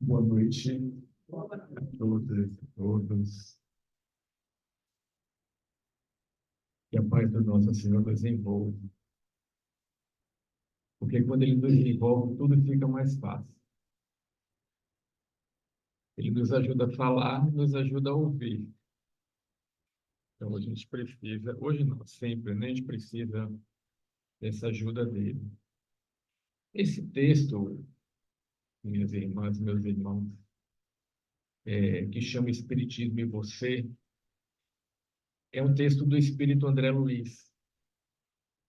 Boa noite a todas e todos. Que a paz do nosso Senhor nos envolva. Porque quando Ele nos envolve, tudo fica mais fácil. Ele nos ajuda a falar, nos ajuda a ouvir. Então a gente precisa, hoje não, sempre, né? A gente precisa dessa ajuda dele. Esse texto, minhas irmãs, meus irmãos, que chama Espiritismo e Você, é um texto do Espírito André Luiz,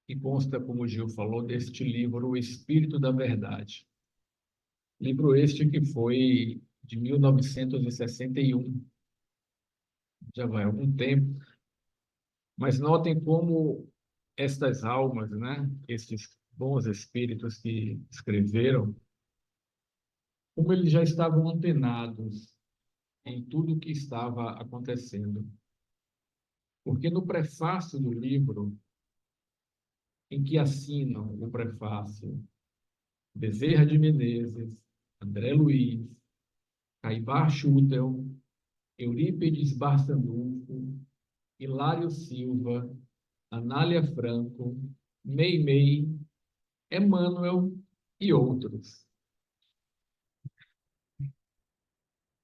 que consta, como o Gil falou, deste livro, O Espírito da Verdade. Livro este que foi de 1961, já vai algum tempo, mas notem como estas almas, né, estes bons espíritos que escreveram, como eles já estavam antenados em tudo o que estava acontecendo. Porque no prefácio do livro, em que assinam o prefácio Bezerra de Menezes, André Luiz, Caibá Schutel, Eurípides Barçanufo, Hilário Silva, Anália Franco, Meimei, Emmanuel e outros.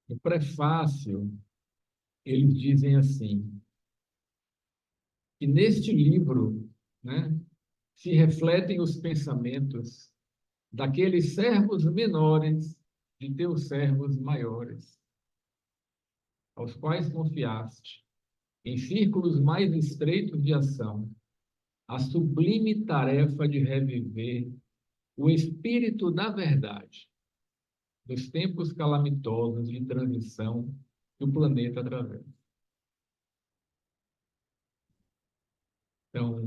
No prefácio, eles dizem assim, que neste livro, né, se refletem os pensamentos daqueles servos menores de teus servos maiores, aos quais confiaste, em círculos mais estreitos de ação, a sublime tarefa de reviver o espírito da verdade dos tempos calamitosos de transição que o planeta atravessa. Então,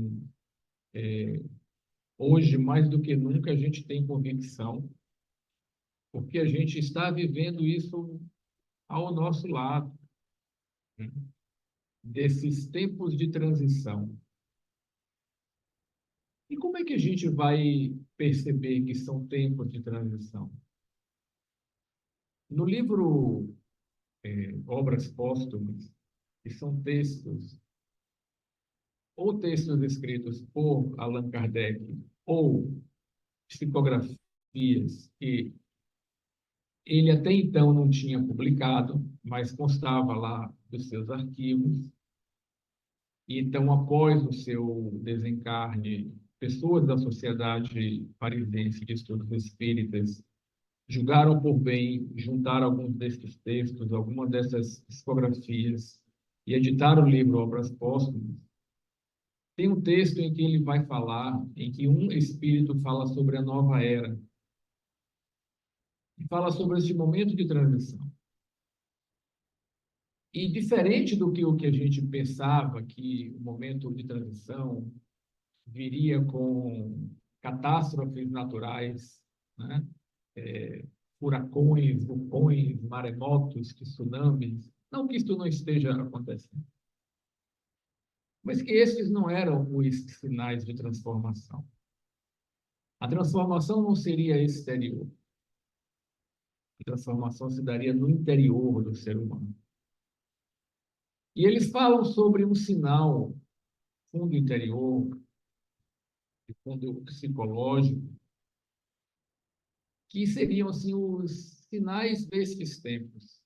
hoje, mais do que nunca, a gente tem convicção, porque a gente está vivendo isso ao nosso lado, né? Desses tempos de transição. E como é que a gente vai perceber que são tempos de transição? No livro Obras Póstumas, que são textos, ou textos escritos por Allan Kardec, ou psicografias que ele até então não tinha publicado, mas constava lá dos seus arquivos. E então, após o seu desencarne, pessoas da Sociedade Parisiense de Estudos Espíritas julgaram por bem juntar alguns desses textos, algumas dessas psicografias, e editaram o livro Obras Póstumas. Tem um texto em que ele vai falar, em que um espírito fala sobre a nova era, e fala sobre esse momento de transição. E diferente do que o que a gente pensava, que o momento de transição viria com catástrofes naturais, né? Furacões, vulcões, maremotos, tsunamis. Não que isso não esteja acontecendo, mas que esses não eram os sinais de transformação. A transformação não seria exterior. A transformação se daria no interior do ser humano. E eles falam sobre um sinal, fundo interior, fundo psicológico, que seriam assim os sinais destes tempos.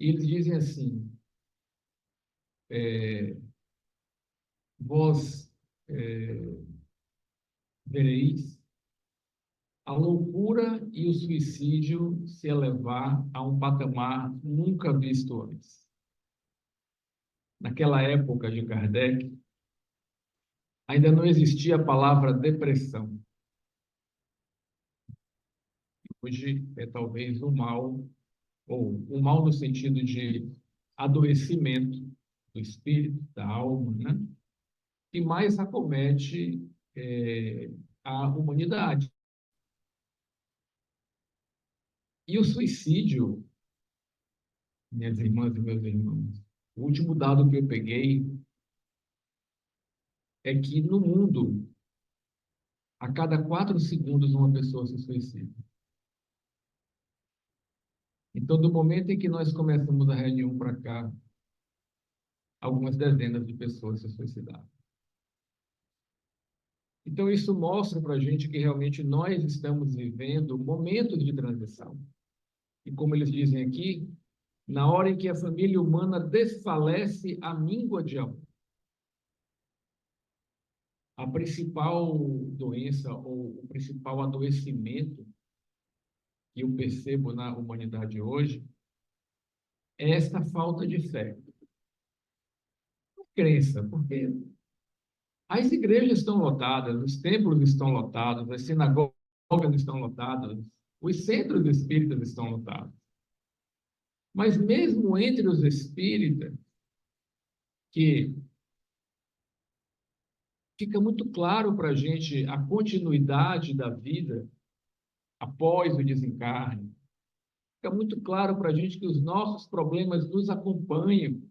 E eles dizem assim: vós vereis a loucura e o suicídio se elevar a um patamar nunca visto antes. Naquela época de Kardec, ainda não existia a palavra depressão. Hoje é talvez o mal, ou o mal no sentido de adoecimento do espírito, da alma, né? Que mais acomete a humanidade. E o suicídio, minhas irmãs e meus irmãos, o último dado que eu peguei é que no mundo, a cada 4 segundos, uma pessoa se suicida. Então, do momento em que nós começamos a reunião para cá, algumas dezenas de pessoas se suicidaram. Então, isso mostra para a gente que realmente nós estamos vivendo momentos de transição. E como eles dizem aqui, na hora em que a família humana desfalece a míngua de amor. A principal doença ou o principal adoecimento que eu percebo na humanidade hoje é essa falta de fé. Crença, porque as igrejas estão lotadas, os templos estão lotados, as sinagogas estão lotadas, os centros espíritas estão lotados. Mas mesmo entre os espíritas, que fica muito claro para a gente a continuidade da vida após o desencarne, fica muito claro para a gente que os nossos problemas nos acompanham.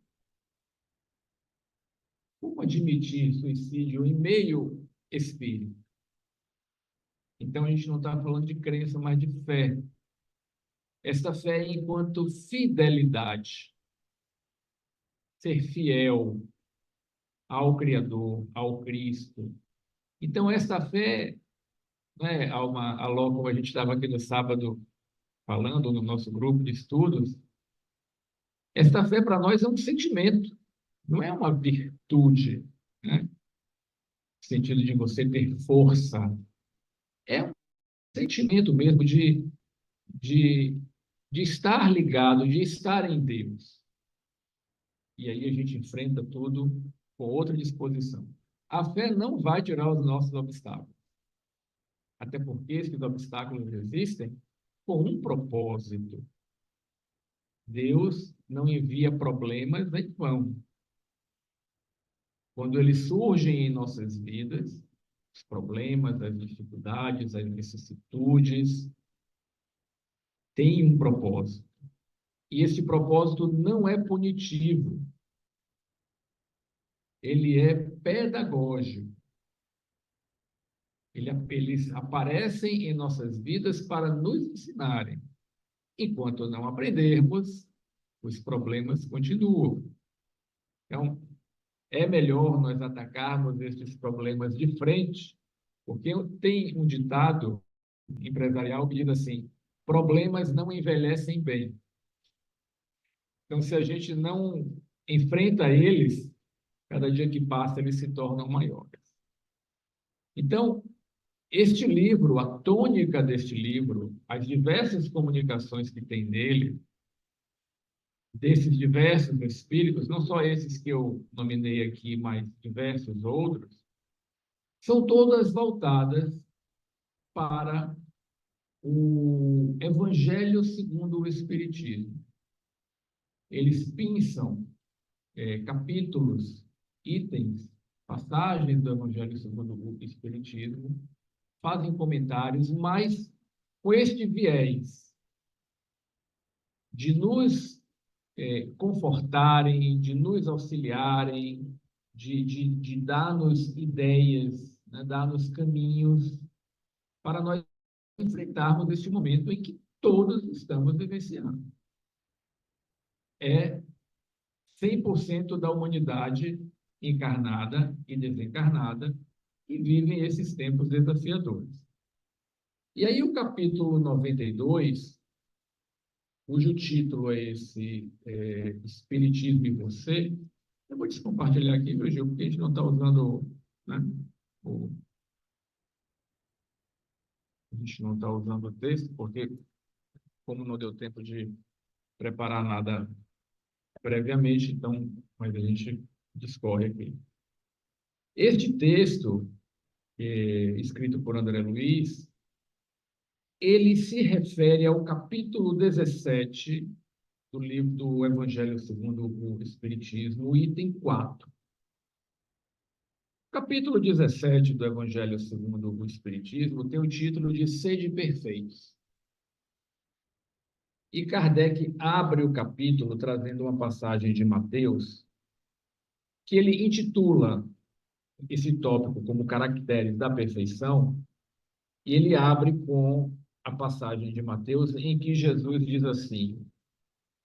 Como admitir suicídio em meio espírito? Então, a gente não está falando de crença, mas de fé. Essa fé enquanto fidelidade. Ser fiel ao Criador, ao Cristo. Então, essa fé, né, Alô, como a gente estava aqui no sábado falando no nosso grupo de estudos, essa fé para nós é um sentimento, não é uma virtude, né? No sentido de você ter força. É um sentimento mesmo de, de estar ligado, de estar em Deus. E aí a gente enfrenta tudo com outra disposição. A fé não vai tirar os nossos obstáculos. Até porque esses obstáculos existem com um propósito. Deus não envia problemas em vão. Quando eles surgem em nossas vidas, os problemas, as dificuldades, as vicissitudes, têm um propósito. E esse propósito não é punitivo. Ele é pedagógico. Eles aparecem em nossas vidas para nos ensinarem. Enquanto não aprendermos, os problemas continuam. Então, é melhor nós atacarmos esses problemas de frente, porque tem um ditado empresarial que diz assim: problemas não envelhecem bem. Então, se a gente não enfrenta eles, cada dia que passa eles se tornam maiores. Então, este livro, a tônica deste livro, as diversas comunicações que tem nele, desses diversos espíritos, não só esses que eu nominei aqui, mas diversos outros, são todas voltadas para o Evangelho segundo o Espiritismo. Eles pinçam capítulos, itens, passagens do Evangelho segundo o Espiritismo, fazem comentários, mas com este viés de nos confortarem, de nos auxiliarem, de dar-nos ideias, né, dar-nos caminhos para nós enfrentarmos este momento em que todos estamos vivenciando. É 100% da humanidade encarnada e desencarnada que vivem esses tempos desafiadores. E aí o capítulo 92, cujo título é esse, Espiritismo e Você, eu vou te compartilhar aqui, meu Gil, porque a gente não está usando, né, a gente não está usando o texto, porque como não deu tempo de preparar nada previamente, então, mas a gente discorre aqui. Este texto, escrito por André Luiz, ele se refere ao capítulo 17 do livro do Evangelho segundo o Espiritismo, o item 4. O capítulo 17 do Evangelho segundo o Espiritismo tem o título de Sede Perfeitos. E Kardec abre o capítulo trazendo uma passagem de Mateus, que ele intitula esse tópico como Caracteres da Perfeição, e ele abre com a passagem de Mateus em que Jesus diz assim: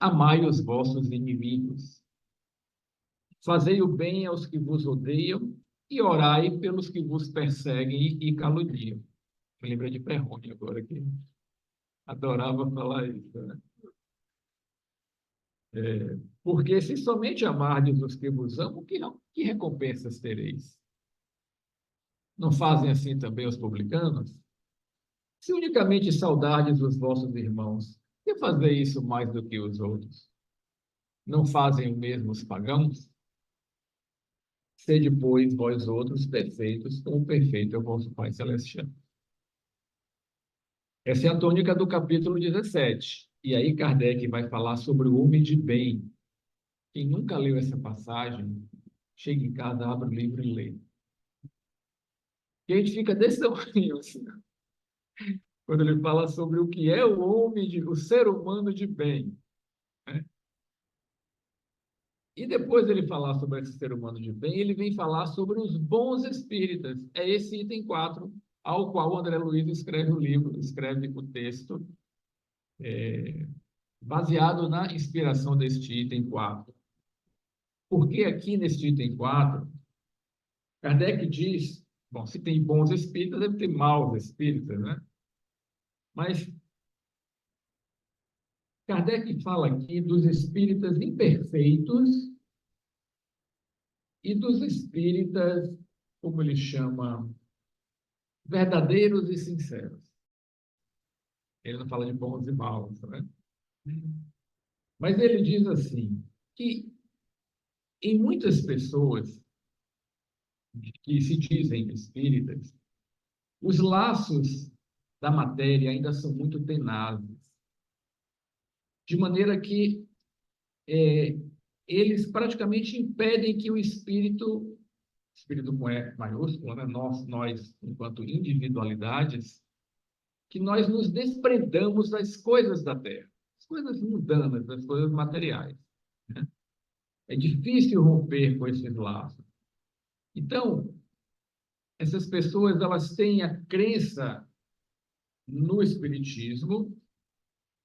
amai os vossos inimigos, fazei o bem aos que vos odeiam e orai pelos que vos perseguem e caluniam. Me lembrei de Perrone agora, que adorava falar isso, né? Porque se somente amardes os que vos amam, que recompensas tereis? Não fazem assim também os publicanos? Se unicamente saudardes os vossos irmãos, que fazer isso mais do que os outros? Não fazem o mesmo os pagãos? Sede, pois, vós outros perfeitos, como perfeito é o vosso Pai Celestial. Essa é a tônica do capítulo 17. E aí Kardec vai falar sobre o homem de bem. Quem nunca leu essa passagem, chega em casa, abre o livro e lê. E a gente fica desse tamanho, assim, quando ele fala sobre o que é o homem, o ser humano de bem, né? E depois ele falar sobre esse ser humano de bem, ele vem falar sobre os bons espíritas. É esse item 4 ao qual o André Luiz escreve o livro, escreve o texto, baseado na inspiração deste item 4. Porque aqui neste item 4, Kardec diz, bom, se tem bons espíritas, deve ter maus espíritas, né? Mas Kardec fala aqui dos espíritas imperfeitos e dos espíritas, como ele chama, verdadeiros e sinceros. Ele não fala de bons e maus, né? Mas ele diz assim, que em muitas pessoas que se dizem espíritas, os laços da matéria ainda são muito tenazes, de maneira que eles praticamente impedem que o espírito com E maiúsculo, né? Nós, enquanto individualidades, que nós nos desprendamos das coisas da Terra, das coisas mundanas, das coisas materiais, né? É difícil romper com esses laços. Então, essas pessoas, elas têm a crença no espiritismo,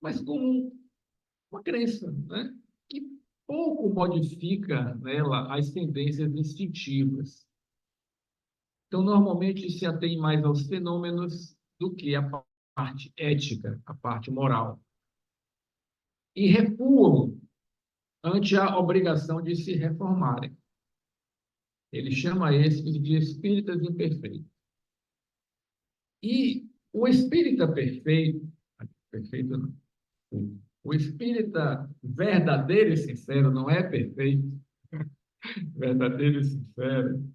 mas como uma crença, né? Que pouco modifica nela as tendências instintivas. Então, normalmente se atém mais aos fenômenos do que a parte ética, a parte moral. E recuam ante a obrigação de se reformarem. Ele chama esses de espíritas imperfeitos. E o espírita perfeito, perfeito não, o espírita verdadeiro e sincero não é perfeito, verdadeiro e sincero,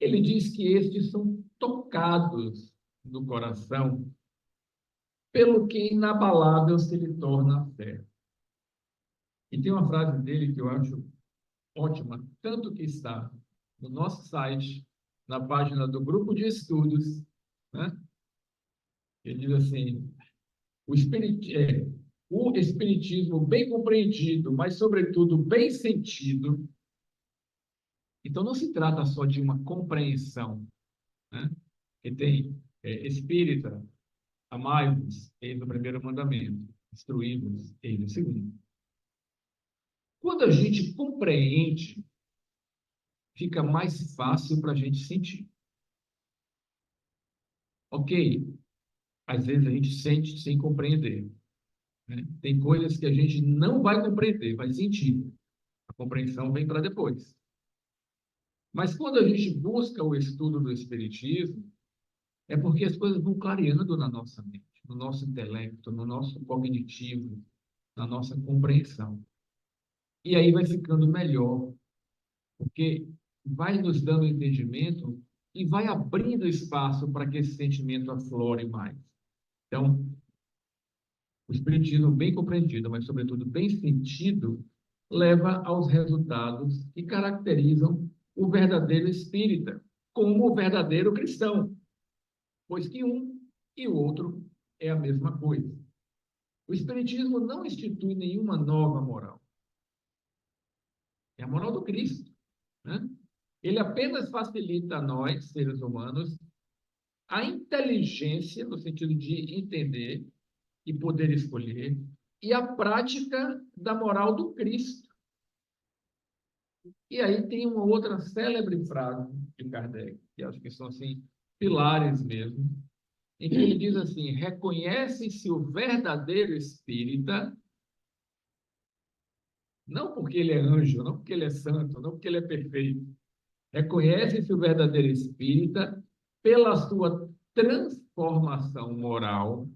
ele diz que estes são tocados no coração pelo que inabalável se lhe torna a fé. E tem uma frase dele que eu acho ótima, tanto que está no nosso site, na página do grupo de estudos, né? Ele diz assim, o espiritismo bem compreendido, mas, sobretudo, bem sentido. Então, não se trata só de uma compreensão, né? Que tem espírita, amai-vos, eis o primeiro mandamento, instruí-vos, eis o segundo. Quando a gente compreende, fica mais fácil para a gente sentir. Ok, às vezes a gente sente sem compreender, né? Tem coisas que a gente não vai compreender, vai sentir. A compreensão vem para depois. Mas quando a gente busca o estudo do Espiritismo, é porque as coisas vão clareando na nossa mente, no nosso intelecto, no nosso cognitivo, na nossa compreensão. E aí vai ficando melhor, porque vai nos dando entendimento e vai abrindo espaço para que esse sentimento aflore mais. Então, o Espiritismo bem compreendido, mas, sobretudo, bem sentido, leva aos resultados que caracterizam o verdadeiro espírita, como o verdadeiro cristão, pois que um e o outro é a mesma coisa. O Espiritismo não institui nenhuma nova moral. É a moral do Cristo, né? Ele apenas facilita a nós, seres humanos, a inteligência, no sentido de entender e poder escolher, e a prática da moral do Cristo. E aí tem uma outra célebre frase de Kardec, que acho que são assim, pilares mesmo, em que ele diz assim: reconhece-se o verdadeiro espírita, não porque ele é anjo, não porque ele é santo, não porque ele é perfeito. Reconhece-se o verdadeiro espírita pela sua transformação moral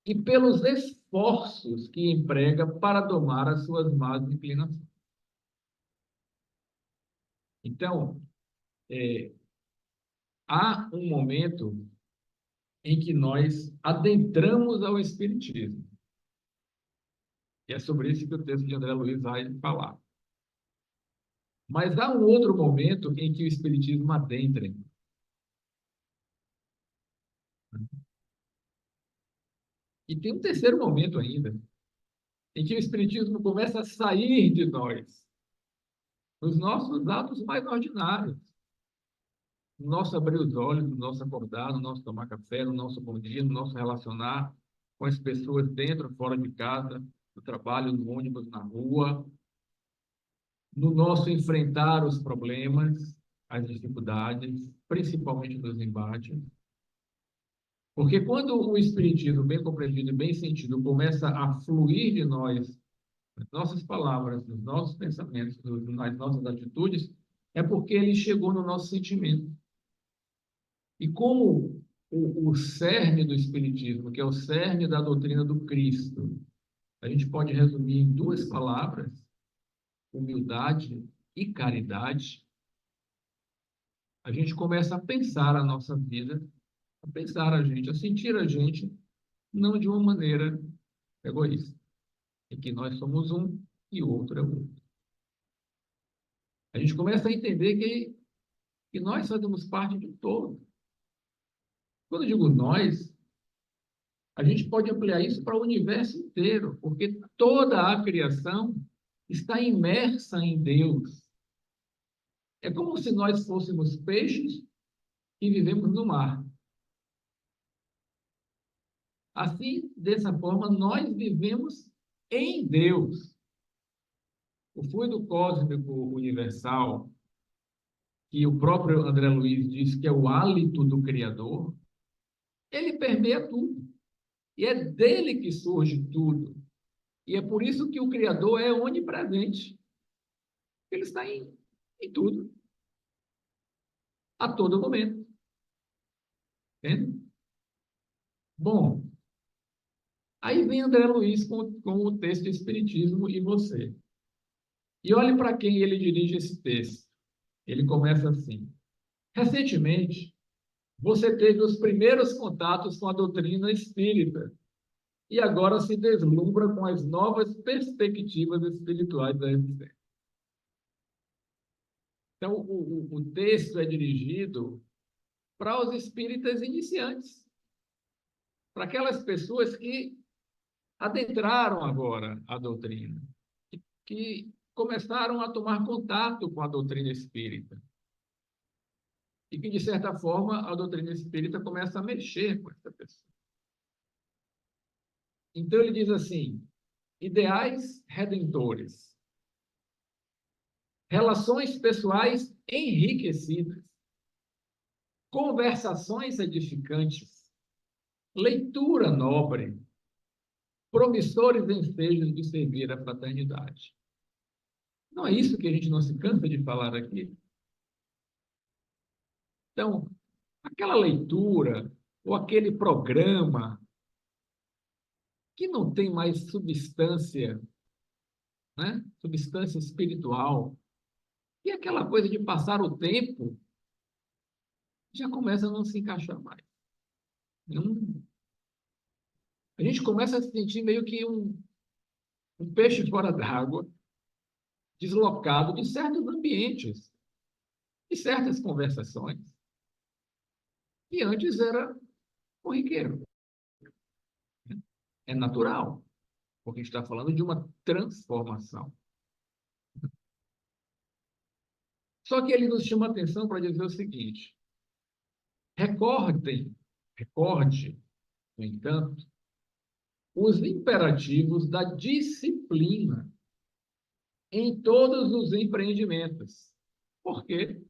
e pelos esforços que emprega para domar as suas más inclinações. Então, há um momento em que nós adentramos ao Espiritismo. E é sobre isso que o texto de André Luiz vai falar. Mas há um outro momento em que o Espiritismo adentra. E tem um terceiro momento ainda, em que o Espiritismo começa a sair de nós, nos nossos atos mais ordinários. No nosso abrir os olhos, no nosso acordar, no nosso tomar café, no nosso bom dia, no nosso relacionar com as pessoas dentro, fora de casa, no trabalho, no ônibus, na rua, no nosso enfrentar os problemas, as dificuldades, principalmente nos embates. Porque quando o Espiritismo, bem compreendido e bem sentido, começa a fluir de nós, nas nossas palavras, nos nossos pensamentos, nas nossas atitudes, é porque ele chegou no nosso sentimento. E como o cerne do Espiritismo, que é o cerne da doutrina do Cristo, a gente pode resumir em duas palavras: humildade e caridade. A gente começa a pensar a nossa vida, a pensar a gente, a sentir a gente, não de uma maneira egoísta, em que nós somos um e o outro é o outro. A gente começa a entender que nós fazemos parte de um todo. Quando eu digo nós, a gente pode ampliar isso para o universo inteiro, porque toda a criação está imersa em Deus. É como se nós fôssemos peixes e vivemos no mar. Assim, dessa forma, nós vivemos em Deus. O fluido cósmico universal, que o próprio André Luiz diz que é o hálito do Criador, ele permeia tudo. E é dele que surge tudo. E é por isso que o Criador é onipresente. Ele está em tudo, a todo momento. Entende? Bom, aí vem André Luiz com o texto de Espiritismo e você. E olhe para quem ele dirige esse texto. Ele começa assim: recentemente, você teve os primeiros contatos com a doutrina espírita e agora se deslumbra com as novas perspectivas espirituais da existência. Então, o texto é dirigido para os espíritas iniciantes, para aquelas pessoas que adentraram agora a doutrina, que começaram a tomar contato com a doutrina espírita. E que, de certa forma, a doutrina espírita começa a mexer com essa pessoa. Então, ele diz assim: ideais redentores, relações pessoais enriquecidas, conversações edificantes, leitura nobre, promissores ensejos de servir à fraternidade. Não é isso que a gente não se cansa de falar aqui? Então, aquela leitura ou aquele programa que não tem mais substância, né? Substância espiritual, e aquela coisa de passar o tempo já começa a não se encaixar mais. A gente começa a se sentir meio que um peixe fora d'água, deslocado de certos ambientes, de certas conversações, que antes era corriqueiro. É natural, porque a gente está falando de uma transformação. Só que ele nos chama a atenção para dizer o seguinte: recorde, no entanto, os imperativos da disciplina em todos os empreendimentos. Por quê?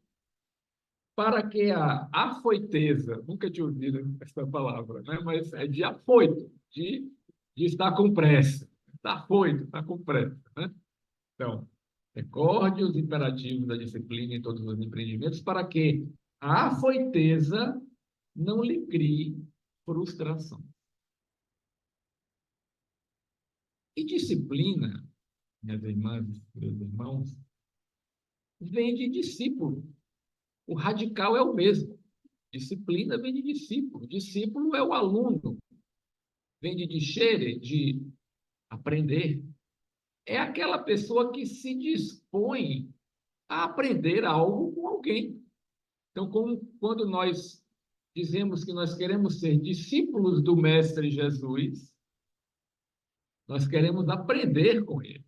Para que a afoiteza, nunca tinha ouvido essa palavra, né? Mas é de afoito, de estar com pressa. Está afoito, está com pressa, né? Então, recorde os imperativos da disciplina em todos os empreendimentos para que a afoiteza não lhe crie frustração. E disciplina, minhas irmãs, meus irmãos, vem de discípulo. O radical é o mesmo. Disciplina vem de discípulo. Discípulo é o aluno. Vem de discere, de aprender. É aquela pessoa que se dispõe a aprender algo com alguém. Então, quando nós dizemos que nós queremos ser discípulos do Mestre Jesus, nós queremos aprender com ele.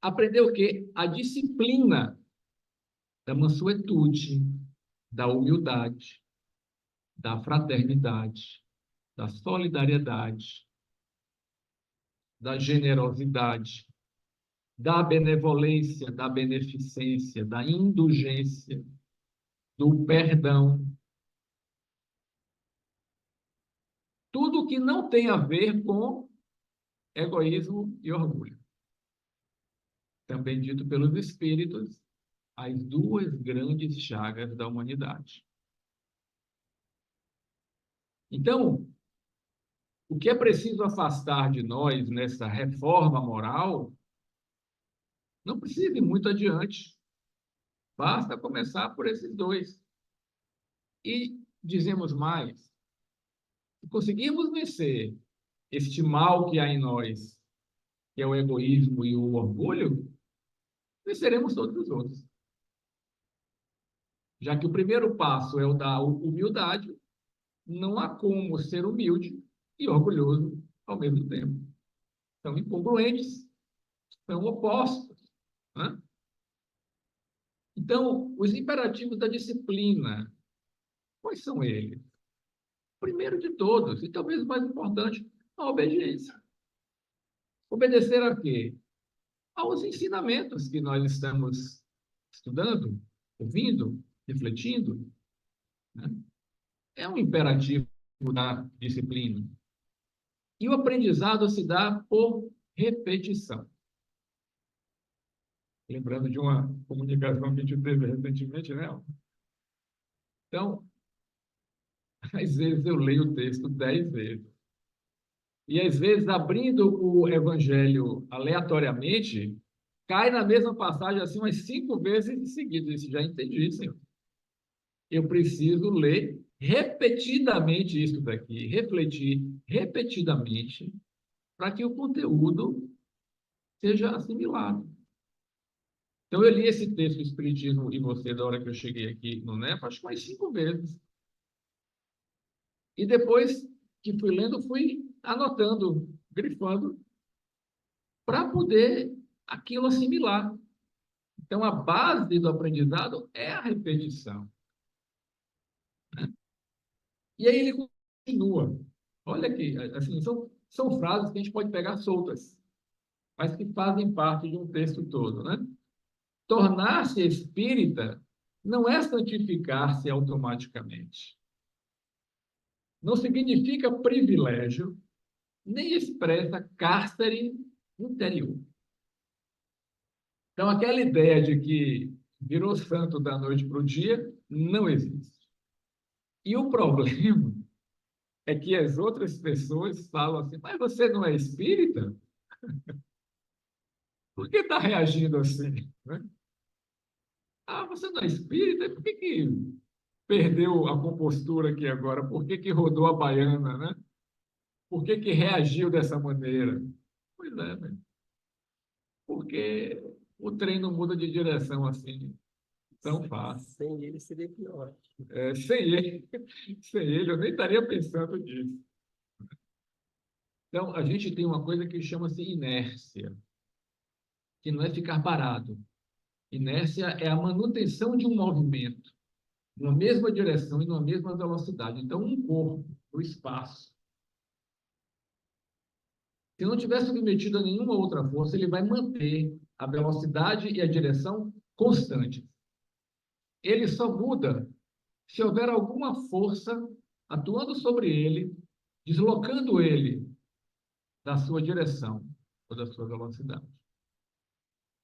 Aprender o quê? A disciplina da mansuetude, da humildade, da fraternidade, da solidariedade, da generosidade, da benevolência, da beneficência, da indulgência, do perdão. Tudo que não tem a ver com egoísmo e orgulho. Também dito pelos Espíritos, as duas grandes chagas da humanidade. Então, o que é preciso afastar de nós nessa reforma moral não precisa ir muito adiante. Basta começar por esses dois. E dizemos mais, se conseguirmos vencer este mal que há em nós, que é o egoísmo e o orgulho, venceremos todos os outros. Já que o primeiro passo é o da humildade, não há como ser humilde e orgulhoso ao mesmo tempo. São incongruentes, são opostos, né? Então, os imperativos da disciplina, quais são eles? Primeiro de todos, e talvez o mais importante, a obediência. Obedecer a quê? Aos ensinamentos que nós estamos estudando, ouvindo, refletindo, né? É um imperativo da disciplina. E o aprendizado se dá por repetição. Lembrando de uma comunicação que a gente teve recentemente, né? Então, às vezes eu leio o texto 10 vezes. E às vezes, abrindo o evangelho aleatoriamente, cai na mesma passagem assim umas 5 vezes em seguida. Isso já entendi, Senhor. Eu preciso ler repetidamente isso daqui, refletir repetidamente, para que o conteúdo seja assimilado. Então, eu li esse texto do Espiritismo e Você, da hora que eu cheguei aqui no NEP, acho que umas 5 vezes. E depois que fui lendo, fui anotando, grifando, para poder aquilo assimilar. Então, a base do aprendizado é a repetição. E aí ele continua. Olha aqui, assim, são frases que a gente pode pegar soltas, mas que fazem parte de um texto todo, né? Tornar-se espírita não é santificar-se automaticamente. Não significa privilégio, nem expressa cárcere interior. Então, aquela ideia de que virou santo da noite para o dia não existe. E o problema é que as outras pessoas falam assim, mas você não é espírita? Por que está reagindo assim? Né? Ah, você não é espírita? Por que perdeu a compostura aqui agora? Por que rodou a baiana, né? Por que reagiu dessa maneira? Pois é, né? Porque o trem não muda de direção assim tão fácil. Sem ele seria pior. Sem ele, eu nem estaria pensando nisso. Então, a gente tem uma coisa que chama-se inércia, que não é ficar parado. Inércia é a manutenção de um movimento, numa mesma direção e numa mesma velocidade. Então, um corpo no espaço, Se não tiver submetido a nenhuma outra força, ele vai manter a velocidade e a direção constantes. Ele só muda se houver alguma força atuando sobre ele, deslocando ele da sua direção ou da sua velocidade.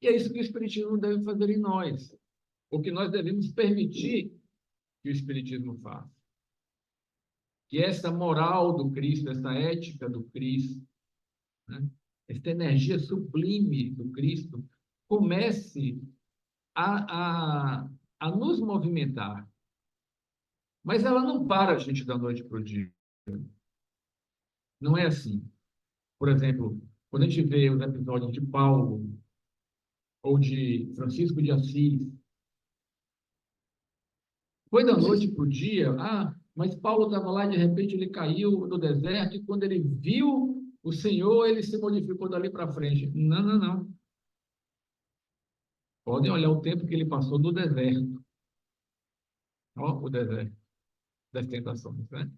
E é isso que o Espiritismo deve fazer em nós, o que nós devemos permitir que o Espiritismo faça. Que essa moral do Cristo, essa ética do Cristo, né, essa energia sublime do Cristo, comece a, a, a nos movimentar. Mas ela não para a gente da noite para o dia. Não é assim. Por exemplo, quando a gente vê os episódios de Paulo ou de Francisco de Assis, foi da noite para o dia, mas Paulo estava lá e de repente ele caiu no deserto e quando ele viu o Senhor, ele se modificou dali para frente. Não, não, não. Podem olhar o tempo que ele passou no deserto. Ó, o deserto das tentações, né?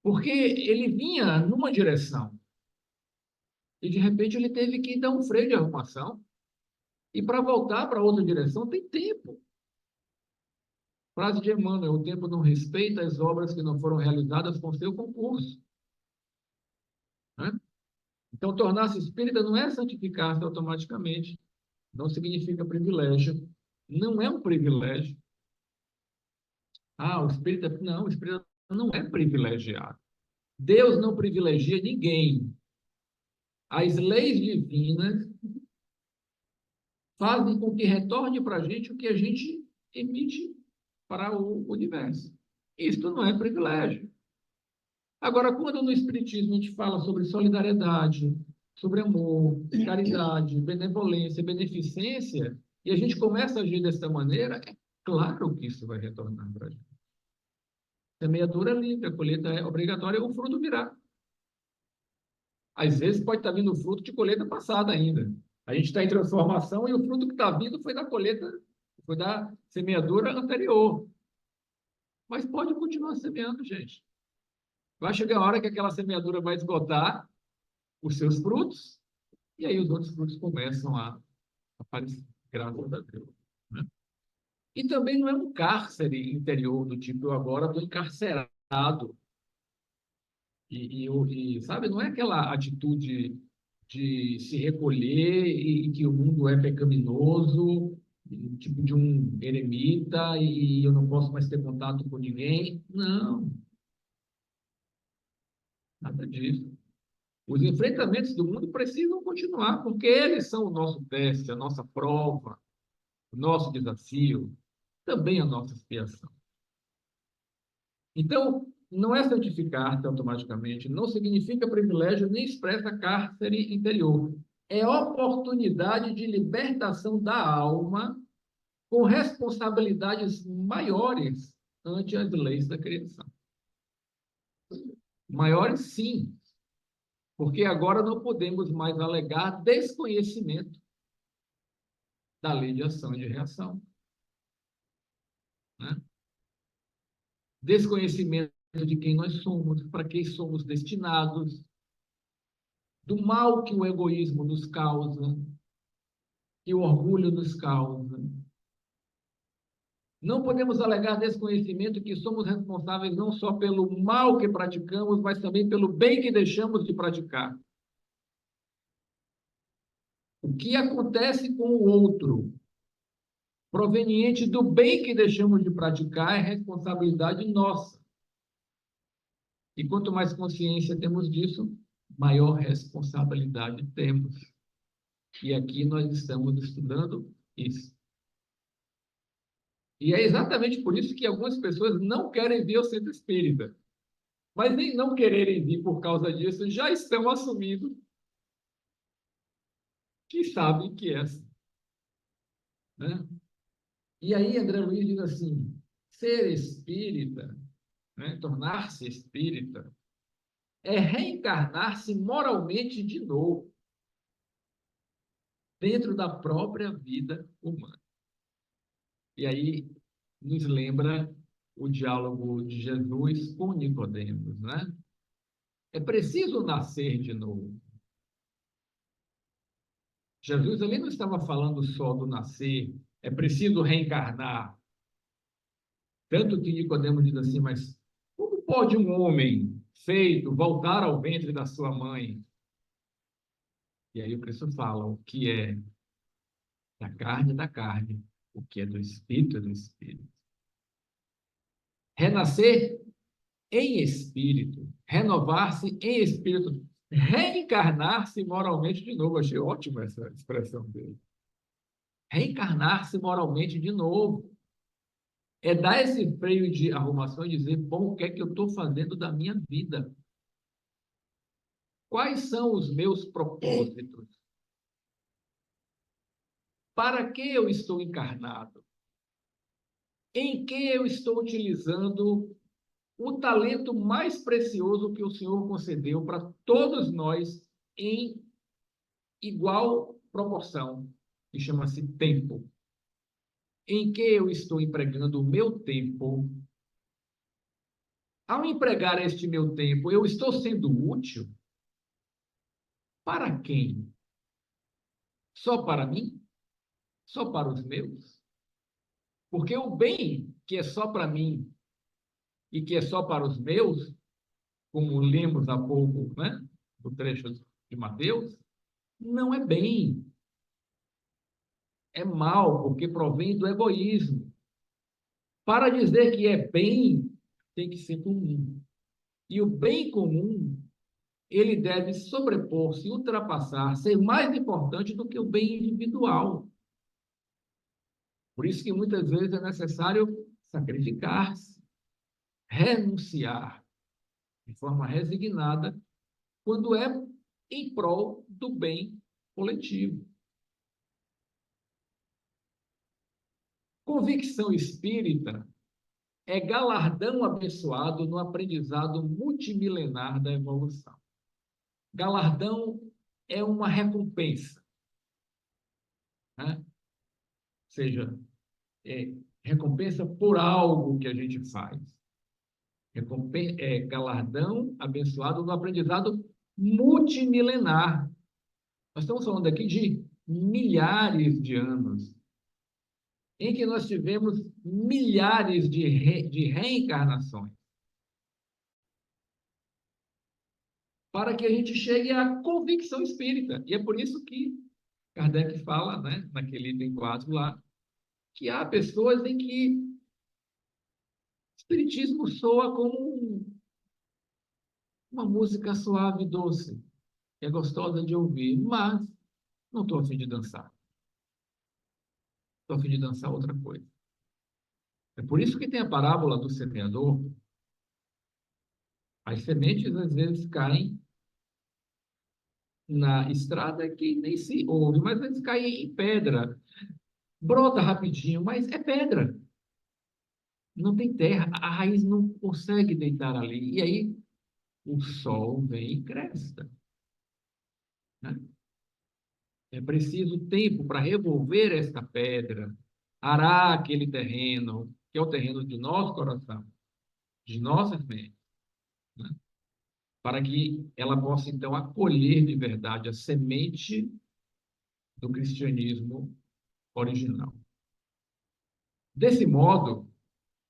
Porque ele vinha numa direção e de repente ele teve que dar um freio de arrumação e para voltar para outra direção tem tempo. Frase de Emmanuel: o tempo não respeita as obras que não foram realizadas com seu concurso. Né? Então, tornar-se espírita não é santificar-se automaticamente, não significa privilégio, não é um privilégio. O espírita não é privilegiado. Deus não privilegia ninguém. As leis divinas fazem com que retorne para a gente o que a gente emite para o universo. Isto não é privilégio. Agora, quando no Espiritismo a gente fala sobre solidariedade, sobre amor, caridade, benevolência, beneficência, e a gente começa a agir dessa maneira, é claro que isso vai retornar para a gente. Semeadura é livre, a colheita é obrigatória, o fruto virá. Às vezes pode estar vindo o fruto de colheita passada ainda. A gente está em transformação e o fruto que está vindo foi da colheita, foi da semeadura anterior. Mas pode continuar semeando, gente. Vai chegar a hora que aquela semeadura vai esgotar os seus frutos, e aí os outros frutos começam a aparecer, graças a Deus. Né? E também não é um cárcere interior do tipo, eu agora estou encarcerado. Sabe, não é aquela atitude de se recolher e que o mundo é pecaminoso, tipo de um eremita e eu não posso mais ter contato com ninguém. Não, nada disso. Os enfrentamentos do mundo precisam continuar, porque eles são o nosso teste, a nossa prova, o nosso desafio, também a nossa expiação. Então, não é santificar-se automaticamente, não significa privilégio nem expressa cárcere interior. É oportunidade de libertação da alma com responsabilidades maiores ante as leis da criação. Maiores, sim, porque agora não podemos mais alegar desconhecimento da lei de ação e de reação. Né? Desconhecimento de quem nós somos, para quem somos destinados, do mal que o egoísmo nos causa, que o orgulho nos causa. Não podemos alegar desconhecimento que somos responsáveis não só pelo mal que praticamos, mas também pelo bem que deixamos de praticar. O que acontece com o outro, proveniente do bem que deixamos de praticar, é responsabilidade nossa. E quanto mais consciência temos disso, maior responsabilidade temos. E aqui nós estamos estudando isso. E é exatamente por isso que algumas pessoas não querem vir ao centro espírita. Mas nem não quererem vir por causa disso, já estão assumindo que sabem que é assim. Né? E aí André Luiz diz assim, ser espírita, né, tornar-se espírita, é reencarnar-se moralmente de novo, dentro da própria vida humana. E aí nos lembra o diálogo de Jesus com Nicodemos, né? É preciso nascer de novo. Jesus ali não estava falando só do nascer, é preciso reencarnar. Tanto que Nicodemos diz assim, mas como pode um homem feito voltar ao ventre da sua mãe? E aí o Cristo fala, o que é da carne, o que é do espírito. Renascer em espírito, renovar-se em espírito, reencarnar-se moralmente de novo. Achei ótima essa expressão dele. Reencarnar-se moralmente de novo. É dar esse freio de arrumação e dizer, bom, o que é que eu estou fazendo da minha vida? Quais são os meus propósitos? Para que eu estou encarnado? Em que eu estou utilizando o talento mais precioso que o Senhor concedeu para todos nós em igual proporção, que chama-se tempo. Em que eu estou empregando o meu tempo? Ao empregar este meu tempo, eu estou sendo útil? Para quem? Só para mim? Só para os meus? Porque o bem que é só para mim e que é só para os meus, como lemos há pouco, né, no trecho de Mateus, não é bem, é mal, porque provém do egoísmo. Para dizer que é bem, tem que ser comum. E o bem comum, ele deve sobrepor-se, ultrapassar, ser mais importante do que o bem individual. Por isso que muitas vezes é necessário sacrificar-se, renunciar de forma resignada, quando é em prol do bem coletivo. Convicção espírita é galardão abençoado no aprendizado multimilenar da evolução. Galardão é uma recompensa, né? Ou seja, é recompensa por algo que a gente faz. Galardão abençoado no aprendizado multimilenar. Nós estamos falando aqui de milhares de anos, em que nós tivemos milhares de reencarnações, para que a gente chegue à convicção espírita. E é por isso que Kardec fala, né, naquele item 4 lá, que há pessoas em que o espiritismo soa como uma música suave e doce, que é gostosa de ouvir, mas não estou a fim de dançar. Estou a fim de dançar outra coisa. É por isso que tem a parábola do semeador. As sementes às vezes caem na estrada que nem se ouve, mas às vezes caem em pedra. Brota rapidinho, mas é pedra. Não tem terra, a raiz não consegue deitar ali. E aí o sol vem e cresce, né? É preciso tempo para revolver esta pedra, arar aquele terreno, que é o terreno de nosso coração, de nossas mentes, né? Para que ela possa, então, acolher de verdade a semente do cristianismo original. Desse modo,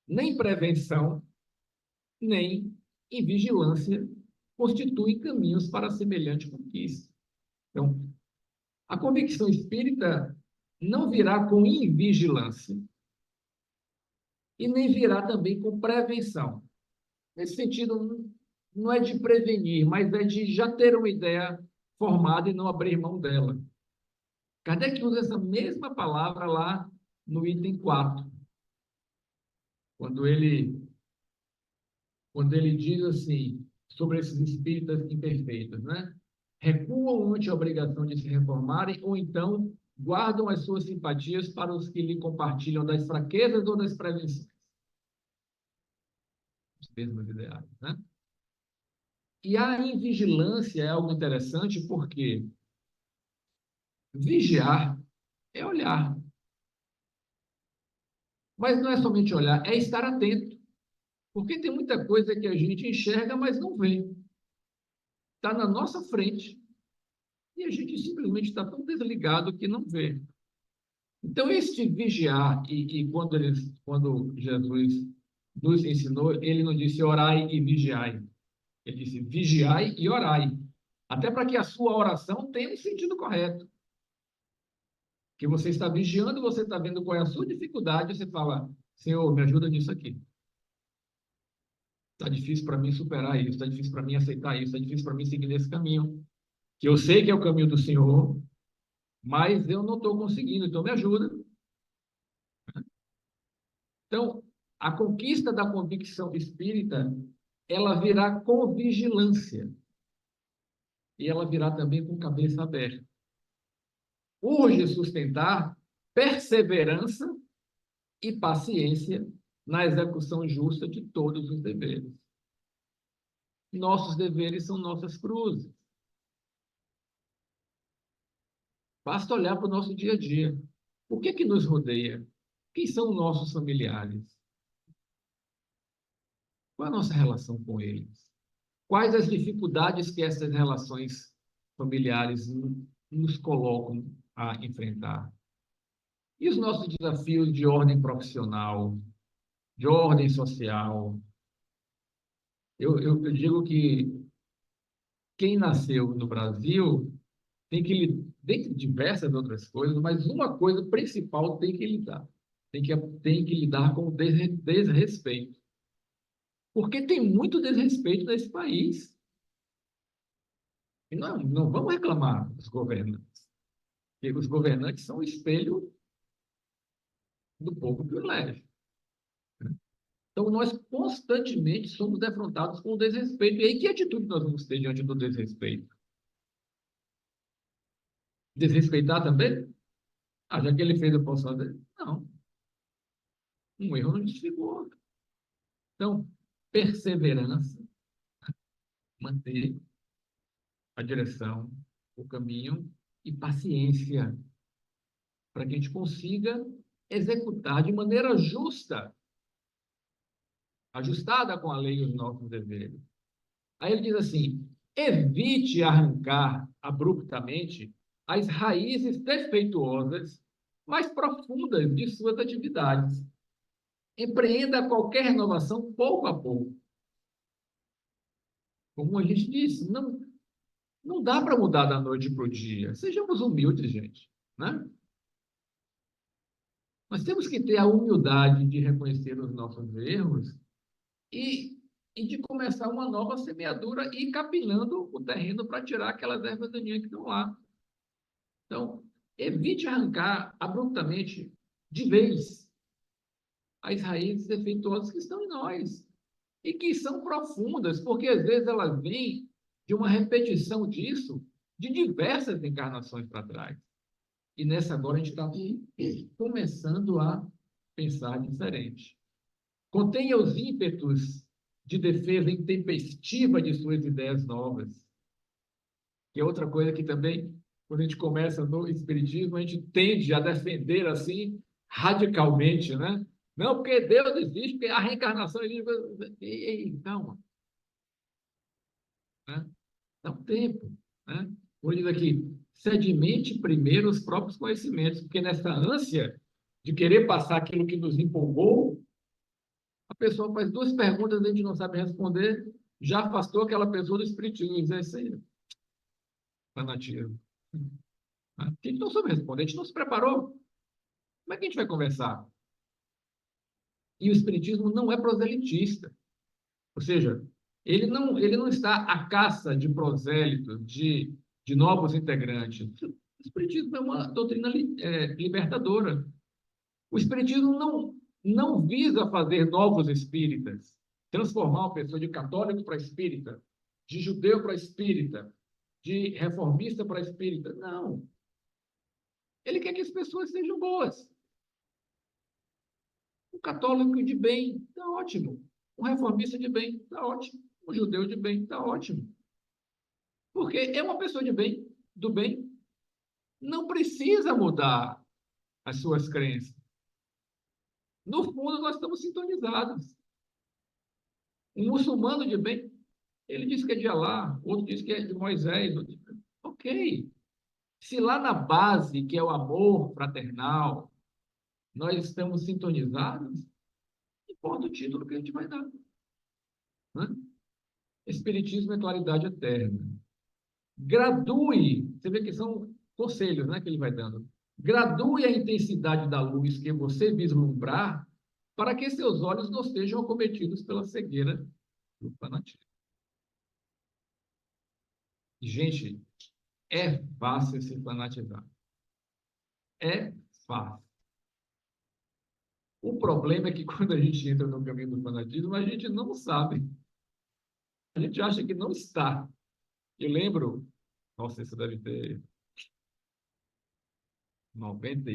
nem prevenção, nem invigilância constituem caminhos para semelhante conquista. Então, a convicção espírita não virá com invigilância e nem virá também com prevenção. Nesse sentido, não é de prevenir, mas é de já ter uma ideia formada e não abrir mão dela. Kardec usa essa mesma palavra lá no item 4, quando ele diz assim, sobre esses espíritas imperfeitos, né? Recuam ante a obrigação de se reformarem ou então guardam as suas simpatias para os que lhe compartilham das fraquezas ou das prevenções. Os mesmos ideais, né? E a invigilância é algo interessante porque vigiar é olhar. Mas não é somente olhar, é estar atento. Porque tem muita coisa que a gente enxerga, mas não vê. está na nossa frente e a gente simplesmente está tão desligado que não vê. Então, este vigiar, e quando Jesus nos ensinou, ele não disse orai e vigiai. Ele disse vigiai e orai. Até para que a sua oração tenha um sentido correto. Que você está vigiando, você está vendo qual é a sua dificuldade, você fala, Senhor, me ajuda nisso aqui. Está difícil para mim superar isso, está difícil para mim aceitar isso, está difícil para mim seguir nesse caminho. Que eu sei que é o caminho do Senhor, mas eu não estou conseguindo, então me ajuda. Então, a conquista da convicção espírita, ela virá com vigilância. E ela virá também com cabeça aberta. Urge sustentar perseverança e paciência na execução justa de todos os deveres. Nossos deveres são nossas cruzes. Basta olhar para o nosso dia a dia. O que é que nos rodeia? Quem são os nossos familiares? Qual é a nossa relação com eles? Quais as dificuldades que essas relações familiares nos colocam a enfrentar? E os nossos desafios de ordem profissional, de ordem social? Eu digo que quem nasceu no Brasil tem que, dentre diversas outras coisas, mas uma coisa principal tem que lidar. Tem que lidar com o desrespeito. Porque tem muito desrespeito nesse país. E não vamos reclamar dos governantes. Porque os governantes são o espelho do povo que os elege. Então, nós constantemente somos defrontados com o desrespeito. E aí, que atitude nós vamos ter diante do desrespeito? Desrespeitar também? Ah, já que ele fez, eu posso fazer? Não. Um erro não justifica o outro. Então, perseverança, manter a direção, o caminho e paciência para que a gente consiga executar de maneira justa, ajustada com a lei os nossos deveres. Aí ele diz assim: evite arrancar abruptamente as raízes defeituosas mais profundas de suas atividades. Empreenda qualquer renovação pouco a pouco. Como a gente disse, não dá para mudar da noite para o dia. Sejamos humildes, gente, né? Nós temos que ter a humildade de reconhecer os nossos erros e, e de começar uma nova semeadura e ir capinando o terreno para tirar aquelas ervas daninhas que estão lá. Então, evite arrancar abruptamente, de vez, as raízes defeituosas que estão em nós e que são profundas, porque às vezes elas vêm de uma repetição disso de diversas encarnações para trás. E nessa agora a gente está começando a pensar diferente. Contenha os ímpetos de defesa intempestiva de suas ideias novas. Que é outra coisa que também, quando a gente começa no Espiritismo, a gente tende a defender assim radicalmente, né? Não, porque Deus existe, porque a reencarnação existe. Ei, calma. Né? Dá um tempo. Né? Como diz aqui, sedimente primeiro os próprios conhecimentos, porque nessa ânsia de querer passar aquilo que nos empolgou, a pessoa faz duas perguntas, a gente não sabe responder, já afastou aquela pessoa do espiritismo. Isso é isso aí, fanatismo. A gente não soube responder, a gente não se preparou. Como é que a gente vai conversar? E o espiritismo não é proselitista. Ou seja, ele não está à caça de prosélitos, de novos integrantes. O espiritismo é uma doutrina libertadora. O espiritismo não visa fazer novos espíritas, transformar uma pessoa de católico para espírita, de judeu para espírita, de reformista para espírita. Não. Ele quer que as pessoas sejam boas. Um católico de bem, está ótimo. Um reformista de bem, está ótimo. Um judeu de bem, está ótimo. Porque é uma pessoa de bem, do bem, não precisa mudar as suas crenças. No fundo, nós estamos sintonizados. Um muçulmano de bem Ele diz que é de Alá, outro diz que é de Moisés. Ok. Se lá na base, que é o amor fraternal, nós estamos sintonizados, importa o título que a gente vai dar. Né? Espiritismo é claridade eterna. Gradue, você vê que são conselhos, né, que ele vai dando. Gradue a intensidade da luz que você vislumbrar para que seus olhos não sejam acometidos pela cegueira do fanatismo. Gente, é fácil se fanatizar. É fácil. O problema é que quando a gente entra no caminho do fanatismo, a gente não sabe. A gente acha que não está. Eu lembro, nossa, isso deve ter 90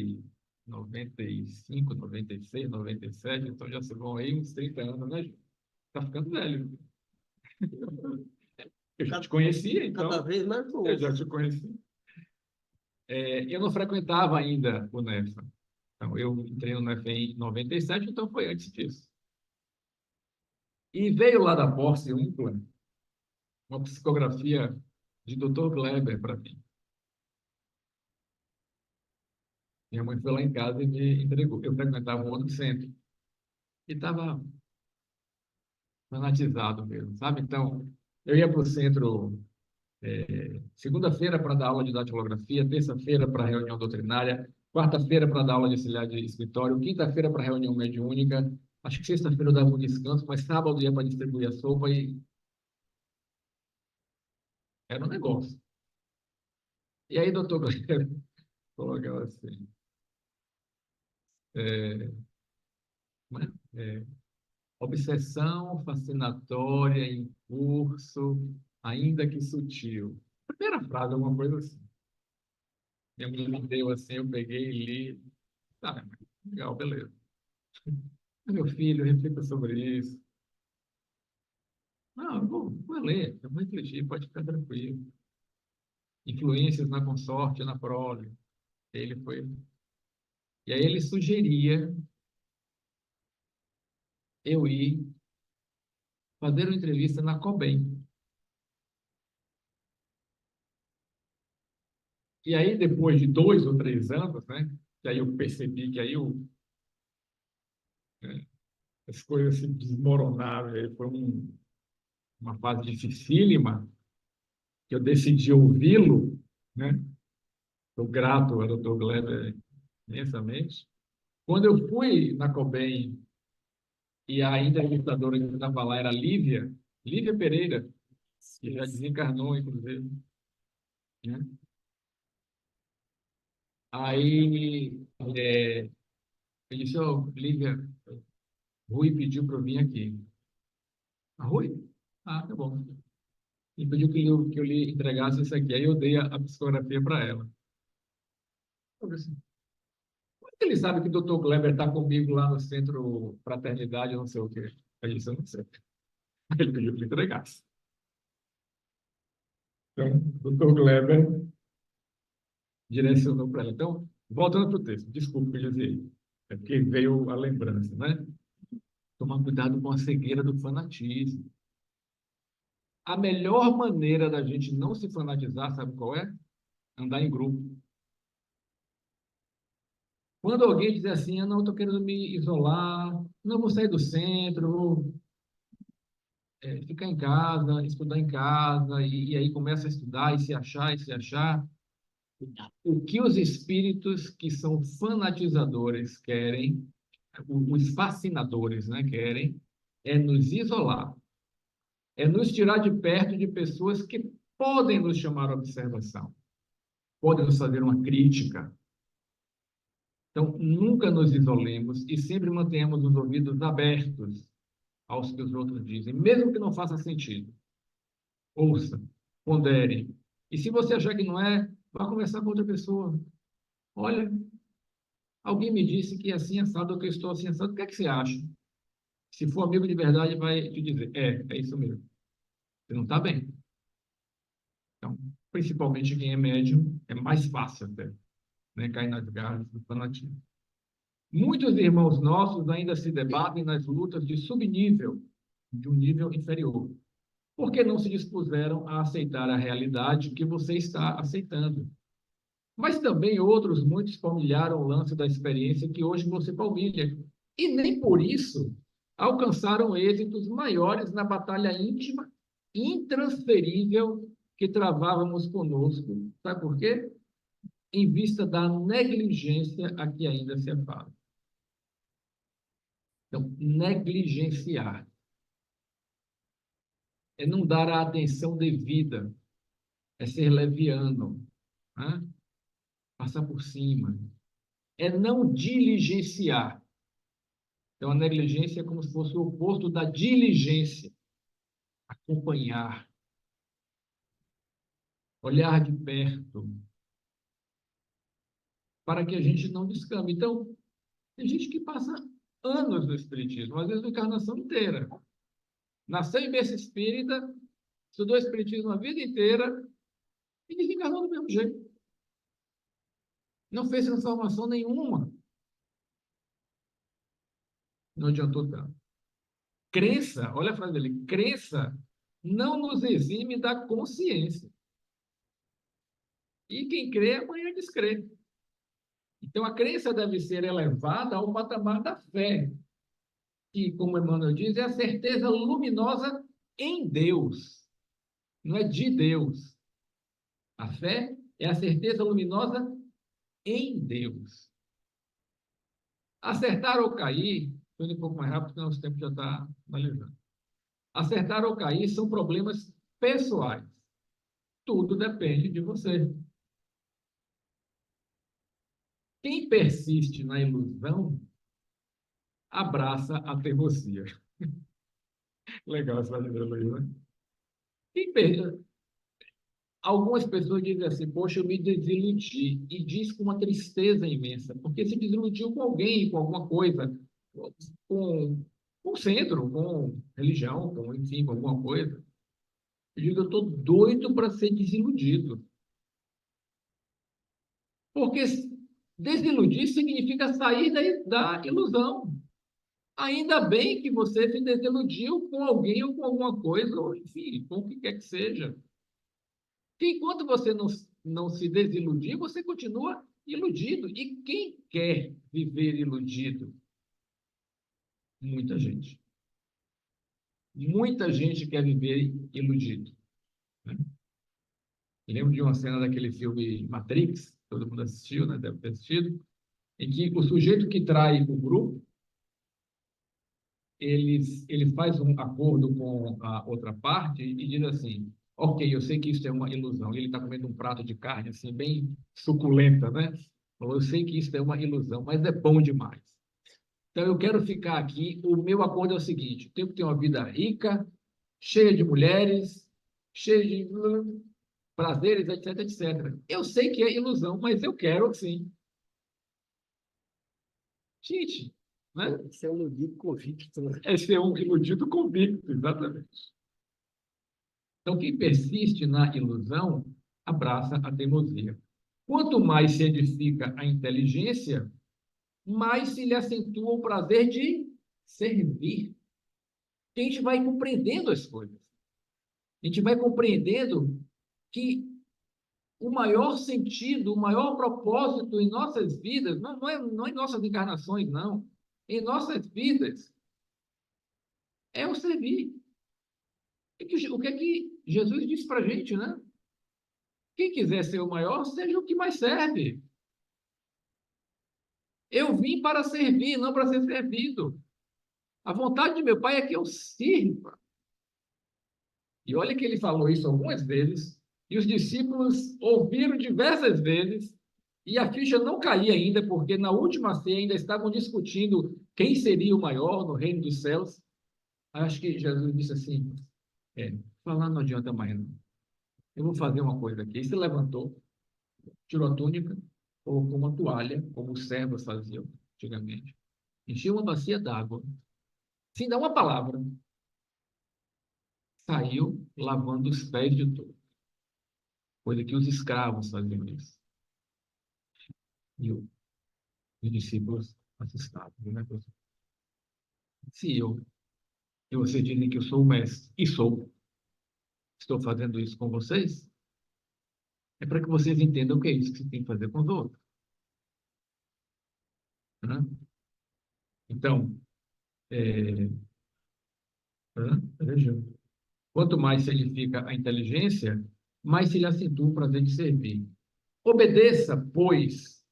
95, 96, 97, então já se vão aí uns 30 anos, né, gente? Tá ficando velho. Eu já te conhecia, Cada então. vez mais Eu novo. já te conheci. Eu não frequentava ainda o NEFA. Então, eu entrei no NEFA em 97, então foi antes disso. E veio lá da Posse Umpla uma psicografia de Dr. Gleber para mim. Minha mãe foi lá em casa e me entregou. Eu frequentava o outro centro. E estava fanatizado mesmo, sabe? Então, eu ia para o centro segunda-feira para dar aula de datilografia, terça-feira para reunião doutrinária, quarta-feira para dar aula de auxiliar de escritório, quinta-feira para reunião mediúnica, acho que sexta-feira eu dava um descanso, mas sábado ia para distribuir a sopa e era um negócio. E aí, doutor Gleber colocava assim, é, como é? Obsessão fascinatória em curso, ainda que sutil. Primeira frase, alguma coisa assim. Minha mulher me deu assim, eu peguei e li. Tá, legal, beleza. Meu filho, reflita sobre isso. Não, vou ler, eu vou refletir, pode ficar tranquilo. Influências na consorte, na prole. Ele foi. E aí ele sugeria eu ir fazer uma entrevista na Cobem. E aí, depois de 2 ou 3 anos, né? Que aí eu percebi que aí né, as coisas se desmoronaram. E aí foi uma fase dificílima que eu decidi ouvi-lo, né? Estou grato ao Dr. Gleber imensamente. Quando eu fui na Cobem e a entrevistadora que estava lá era Lívia Pereira, que já desencarnou, inclusive, né? Aí eu disse, Lívia, Rui pediu para eu vir aqui. A Rui? Ah, tá bom. E pediu que eu lhe entregasse isso aqui. Aí eu dei a psicografia para ela. Eu disse, como é que ele sabe que o doutor Kleber está comigo lá no Centro Fraternidade, não sei o quê? Aí disse, eu não sei. Ele pediu que eu entregasse. Então, o doutor Kleber direcionou para ela. Então, voltando para o texto, desculpe, eu dizer, é porque veio a lembrança, né? Tomar cuidado com a cegueira do fanatismo. A melhor maneira da gente não se fanatizar, sabe qual é? Andar em grupo. Quando alguém diz assim, eu não estou querendo me isolar, não vou sair do centro, vou ficar em casa, estudar em casa, e aí começa a estudar e se achar. O que os espíritos que são fanatizadores querem, os fascinadores, né, querem, é nos isolar, é nos tirar de perto de pessoas que podem nos chamar a observação, podem nos fazer uma crítica. Então, nunca nos isolemos e sempre mantenhamos os ouvidos abertos aos que os outros dizem, mesmo que não faça sentido. Ouça, pondere. E se você achar que não é, vá conversar com outra pessoa. Olha, alguém me disse que é assim assado, ou que eu estou assim assado, o que é que você acha? Se for amigo de verdade, vai te dizer, é isso mesmo. Você não está bem. Então, principalmente quem é médium, é mais fácil até, né, cair nas garras do fanatismo. Muitos irmãos nossos ainda se debatem nas lutas de subnível, de um nível inferior. porque não se dispuseram a aceitar a realidade que você está aceitando. Mas também outros, muitos palmilharam o lance da experiência que hoje você palmilha. E nem por isso alcançaram êxitos maiores na batalha íntima, intransferível que travávamos conosco. Sabe por quê? Em vista da negligência a que ainda se fala. Então, negligenciar é não dar a atenção devida, é ser leviano, né? Passar por cima, é não diligenciar. Então, a negligência é como se fosse o oposto da diligência, acompanhar, olhar de perto, para que a gente não descame. Então, tem gente que passa anos no espiritismo, às vezes a encarnação inteira. Nasceu em berço espírita, estudou espiritismo a vida inteira e desencarnou do mesmo jeito. Não fez transformação nenhuma. Não adiantou tanto. Crença, olha a frase dele, crença não nos exime da consciência. E quem crê, amanhã descrê. Então, a crença deve ser elevada ao patamar da fé, que, como Emmanuel diz, é a certeza luminosa em Deus, não é de Deus. A fé é a certeza luminosa em Deus. Acertar ou cair, estou indo um pouco mais rápido, porque nosso tempo já está finalizando. Acertar ou cair são problemas pessoais. Tudo depende de você. Quem persiste na ilusão abraça a teimosia. Legal essa frase dele aí, né? Quem per... Algumas pessoas dizem assim, poxa, eu me desiludi, e diz com uma tristeza imensa, porque se desiludiu com alguém, com alguma coisa, com centro, com religião, com, enfim, com alguma coisa. Eu digo, eu estou doido para ser desiludido. Porque desiludir significa sair da ilusão. Ainda bem que você se desiludiu com alguém ou com alguma coisa, ou enfim, com o que quer que seja. Que enquanto você não se desiludir, você continua iludido. E quem quer viver iludido? Muita gente. Muita gente quer viver iludido. Né? Lembro de uma cena daquele filme Matrix, todo mundo assistiu, né? Deve ter assistido, em que o sujeito que trai o grupo, ele faz um acordo com a outra parte e diz assim, ok, eu sei que isso é uma ilusão. E ele está comendo um prato de carne, assim, bem suculenta, né? Falou, eu sei que isso é uma ilusão, mas é bom demais. Então, eu quero ficar aqui. O meu acordo é o seguinte, eu tenho que ter uma vida rica, cheia de mulheres, cheia de prazeres, etc, etc. Eu sei que é ilusão, mas eu quero sim. Gente, né? Esse é um iludido convicto, né? É ser um iludido convicto, exatamente. Então, quem persiste na ilusão, abraça a teimosia. Quanto mais se edifica a inteligência, mais se lhe acentua o prazer de servir. Que a gente vai compreendendo as coisas. A gente vai compreendendo que o maior sentido, o maior propósito em nossas vidas, não em nossas encarnações, não. Em nossas vidas, é o servir. O que é que Jesus disse para a gente, né? Quem quiser ser o maior, seja o que mais serve. Eu vim para servir, não para ser servido. A vontade de meu Pai é que eu sirva. E olha que ele falou isso algumas vezes, e os discípulos ouviram diversas vezes, e a ficha não caía ainda, porque na última ceia ainda estavam discutindo quem seria o maior no reino dos céus. Acho que Jesus disse assim: falar não adianta mais, não. Eu vou fazer uma coisa aqui. E se levantou, tirou a túnica, colocou uma toalha, como os servos faziam antigamente, encheu uma bacia d'água, sem dar uma palavra, saiu lavando os pés de todos, coisa que os escravos faziam isso. E os discípulos assustados, né? Se eu, e vocês dizem que eu sou o mestre, e sou, estou fazendo isso com vocês, é para que vocês entendam o que é isso que você tem que fazer com os outros. Né? Então, é, veja, quanto mais se edifica a inteligência, mais se lhe acentua o prazer de servir. Obedeça, pois,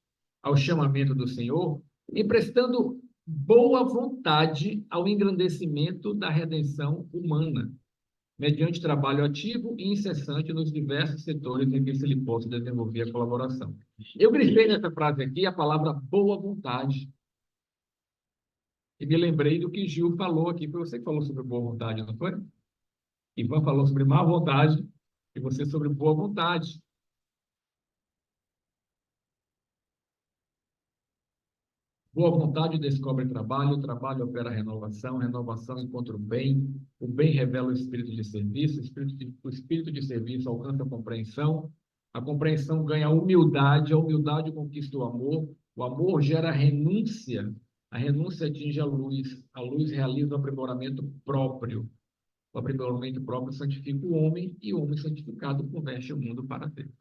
ao chamamento do Senhor, emprestando boa vontade ao engrandecimento da redenção humana, mediante trabalho ativo e incessante nos diversos setores em que se lhe possa desenvolver a colaboração. Eu grifei nessa frase aqui a palavra boa vontade. E me lembrei do que Gil falou aqui. Foi você que falou sobre boa vontade, não foi? Ivan falou sobre má vontade e você sobre boa vontade. Boa vontade descobre trabalho, o trabalho opera renovação, renovação encontra o bem revela o espírito de serviço, o espírito de serviço alcança a compreensão ganha humildade, a humildade conquista o amor gera renúncia, a renúncia atinge a luz realiza o aprimoramento próprio. O aprimoramento próprio santifica o homem e o homem santificado converte o mundo para Deus.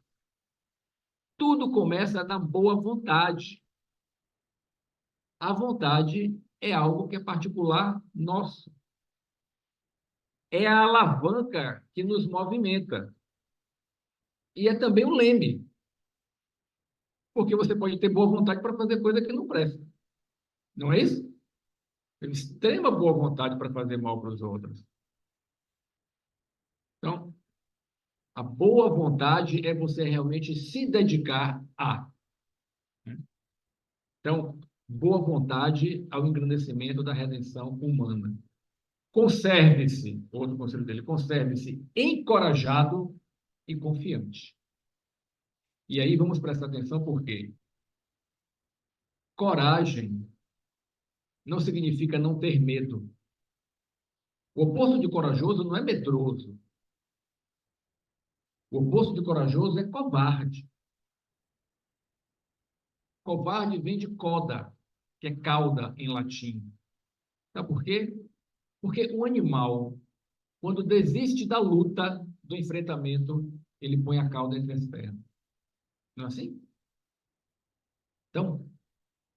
Tudo começa na boa vontade. A vontade é algo que é particular nosso. É a alavanca que nos movimenta. E é também o leme. Porque você pode ter boa vontade para fazer coisa que não presta. Não é isso? Tem extrema boa vontade para fazer mal para os outros. Então, a boa vontade é você realmente se dedicar a. Então, boa vontade ao engrandecimento da redenção humana. Conserve-se, outro conselho dele, conserve-se encorajado e confiante. E aí vamos prestar atenção porque coragem não significa não ter medo. O oposto de corajoso não é medroso. O oposto de corajoso é covarde. Covarde vem de coda, que é cauda em latim. Sabe por quê? Porque o animal, quando desiste da luta, do enfrentamento, ele põe a cauda entre as pernas. Não é assim? Então,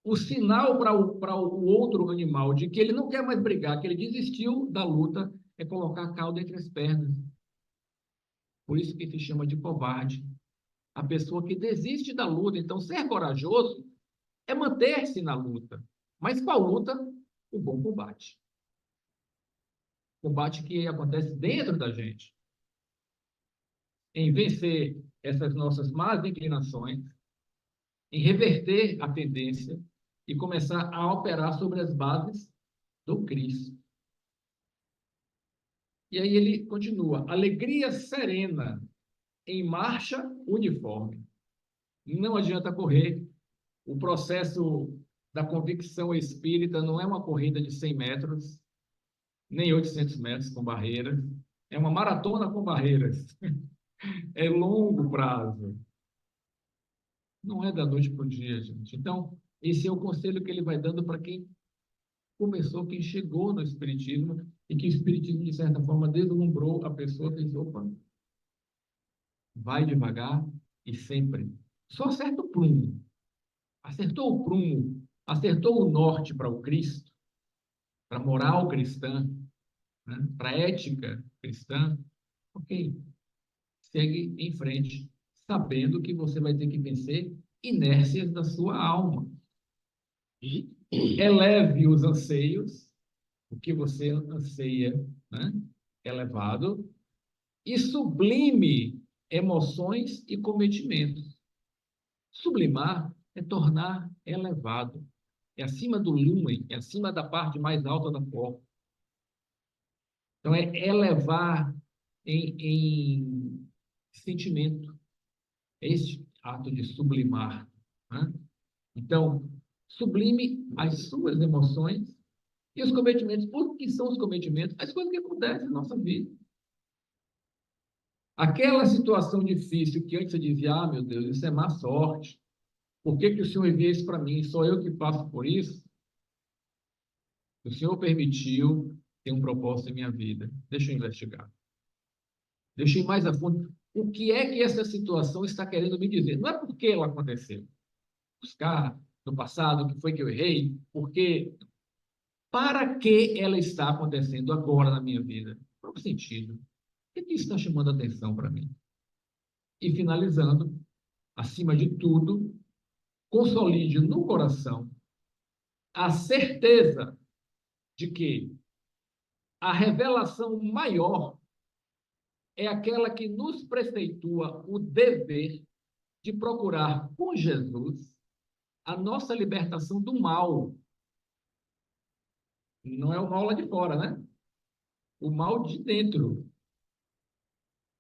o sinal para o outro animal de que ele não quer mais brigar, que ele desistiu da luta, é colocar a cauda entre as pernas. Por isso que se chama de covarde. A pessoa que desiste da luta. Então, ser corajoso é manter-se na luta. Mas qual luta? O bom combate. Combate que acontece dentro da gente. Em vencer essas nossas más inclinações, em reverter a tendência e começar a operar sobre as bases do Cristo. E aí ele continua: alegria serena, em marcha uniforme. Não adianta correr. O processo da convicção espírita não é uma corrida de 100 metros, nem 800 metros com barreiras. É uma maratona com barreiras. É longo prazo. Não é da noite para o dia, gente. Então, esse é o conselho que ele vai dando para quem começou, quem chegou no Espiritismo, e que o Espiritismo, de certa forma, deslumbrou a pessoa, fez, opa, vai devagar e sempre. Só acerta o prumo. Acertou o prumo, acertou o norte para o Cristo, para a moral cristã, né? Para a ética cristã, ok, segue em frente, sabendo que você vai ter que vencer inércias da sua alma. Eleve os anseios, o que você anseia, né? Elevado, e sublime emoções e cometimentos. Sublimar é tornar elevado. É acima do lumen, é acima da parte mais alta da forma. Então, é elevar em sentimento. É esse ato de sublimar. Né? Então, sublime as suas emoções e os cometimentos. O que são os cometimentos? As coisas que acontecem na nossa vida. Aquela situação difícil que antes você dizia, ah, meu Deus, isso é má sorte. Por que que o Senhor envia isso para mim? Sou eu que passo por isso? O Senhor permitiu ter um propósito em minha vida. Deixa eu investigar. Deixa eu ir mais a fundo. O que é que essa situação está querendo me dizer? Não é porque ela aconteceu. Buscar no passado o que foi que eu errei, porque para que ela está acontecendo agora na minha vida? Qual o sentido? O que está chamando a atenção para mim? E finalizando, acima de tudo, consolide no coração a certeza de que a revelação maior é aquela que nos preceitua o dever de procurar com Jesus a nossa libertação do mal. Não é o mal lá de fora, né? O mal de dentro.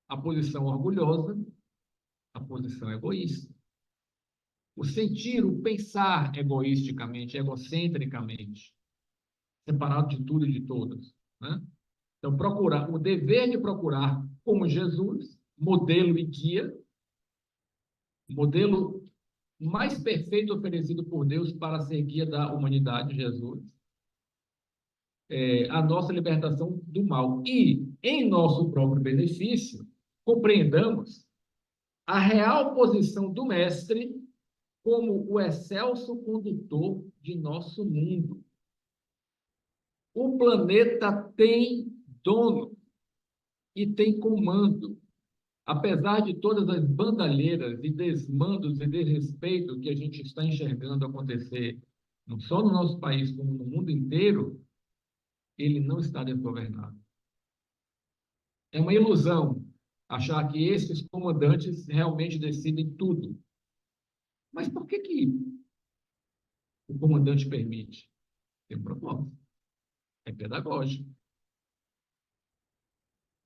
A posição orgulhosa, a posição egoísta. O sentir, o pensar egoisticamente, egocentricamente, separado de tudo e de todos, né? Então, procurar, o dever de procurar como Jesus, modelo e guia, modelo mais perfeito oferecido por Deus para ser guia da humanidade, Jesus, a nossa libertação do mal. E, em nosso próprio benefício, compreendamos a real posição do Mestre como o excelso condutor de nosso mundo. O planeta tem dono e tem comando. Apesar de todas as bandalheiras e desmandos e desrespeito que a gente está enxergando acontecer, não só no nosso país, como no mundo inteiro, ele não está desgovernado. É uma ilusão achar que esses comandantes realmente decidem tudo. Mas por que o comandante permite? Tem um propósito. É pedagógico.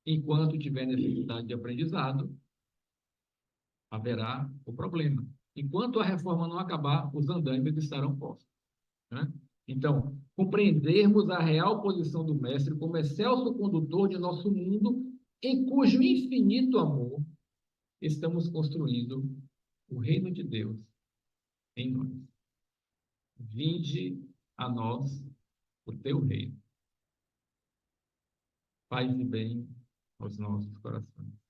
Enquanto tiver necessidade de aprendizado, haverá o problema. Enquanto a reforma não acabar, os andaimes estarão postos, né? Então, compreendermos a real posição do Mestre como excelso condutor de nosso mundo, em cujo infinito amor estamos construindo o reino de Deus em nós. Vinde a nós o teu reino. Paz e bem aos nossos corações.